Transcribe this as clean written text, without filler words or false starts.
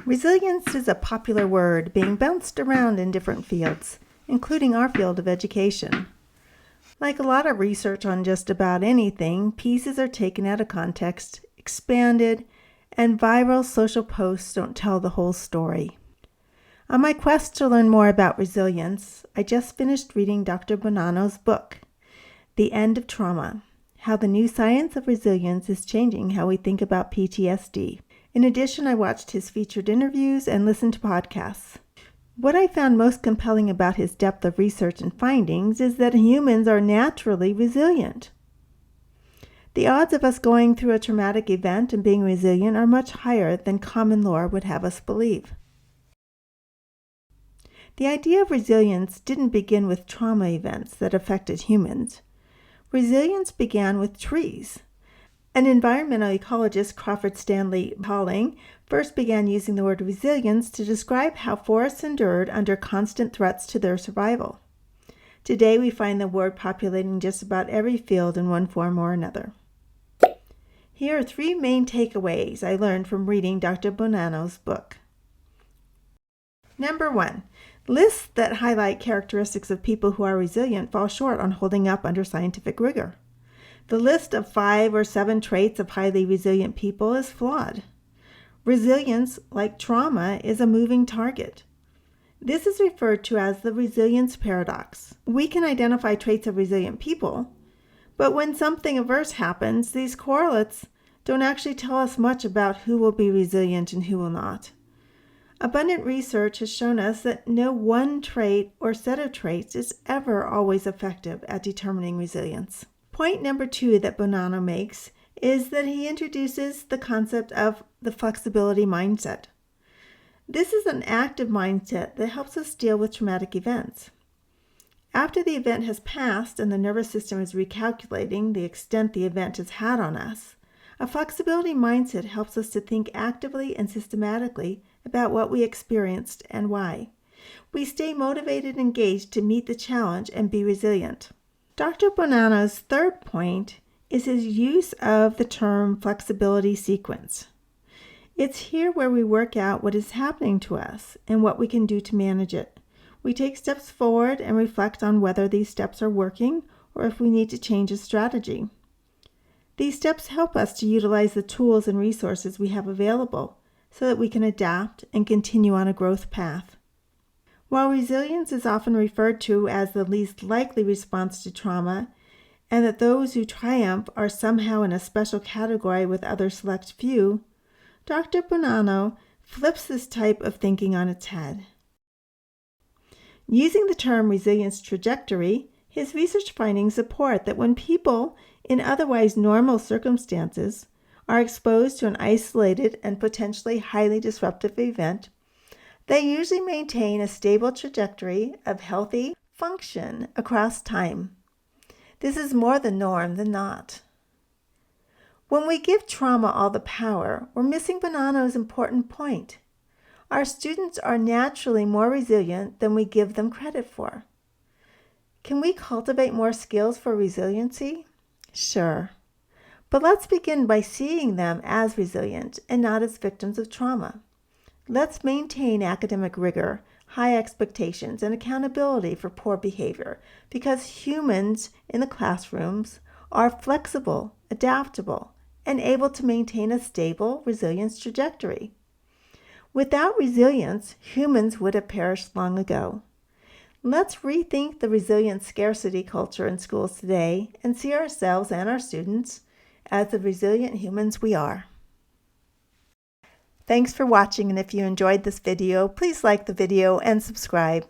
Resilience is a popular word being bounced around in different fields, including our field of education. Like a lot of research on just about anything, pieces are taken out of context, expanded, and viral social posts don't tell the whole story. On my quest to learn more about resilience, I just finished reading Dr. Bonanno's book, The End of Trauma: How the New Science of Resilience is Changing How We Think About PTSD. In addition, I watched his featured interviews and listened to podcasts. What I found most compelling about his depth of research and findings is that humans are naturally resilient. The odds of us going through a traumatic event and being resilient are much higher than common lore would have us believe. The idea of resilience didn't begin with trauma events that affected humans. Resilience began with trees. An environmental ecologist, Crawford Stanley Pauling, first began using the word resilience to describe how forests endured under constant threats to their survival. Today, we find the word populating just about every field in one form or another. Here are 3 main takeaways I learned from reading Dr. Bonanno's book. Number 1. Lists that highlight characteristics of people who are resilient fall short on holding up under scientific rigor. The list of 5 or 7 traits of highly resilient people is flawed. Resilience, like trauma, is a moving target. This is referred to as the resilience paradox. We can identify traits of resilient people, but when something adverse happens, these correlates don't actually tell us much about who will be resilient and who will not. Abundant research has shown us that no one trait or set of traits is ever always effective at determining resilience. Point number 2 that Bonanno makes is that he introduces the concept of the flexibility mindset. This is an active mindset that helps us deal with traumatic events. After the event has passed and the nervous system is recalculating the extent the event has had on us, a flexibility mindset helps us to think actively and systematically about what we experienced and why. We stay motivated and engaged to meet the challenge and be resilient. Dr. Bonanno's third point is his use of the term flexibility sequence. It's here where we work out what is happening to us and what we can do to manage it. We take steps forward and reflect on whether these steps are working or if we need to change a strategy. These steps help us to utilize the tools and resources we have available so that we can adapt and continue on a growth path. While resilience is often referred to as the least likely response to trauma, and that those who triumph are somehow in a special category with other select few, Dr. Bonanno flips this type of thinking on its head. Using the term resilience trajectory, his research findings support that when people in otherwise normal circumstances are exposed to an isolated and potentially highly disruptive event, they usually maintain a stable trajectory of healthy function across time. This is more the norm than not. When we give trauma all the power, we're missing Bonanno's important point. Our students are naturally more resilient than we give them credit for. Can we cultivate more skills for resiliency? Sure. But let's begin by seeing them as resilient and not as victims of trauma. Let's maintain academic rigor, high expectations, and accountability for poor behavior because humans in the classrooms are flexible, adaptable, and able to maintain a stable resilience trajectory. Without resilience, humans would have perished long ago. Let's rethink the resilient scarcity culture in schools today and see ourselves and our students as the resilient humans we are. Thanks for watching, and if you enjoyed this video, please like the video and subscribe.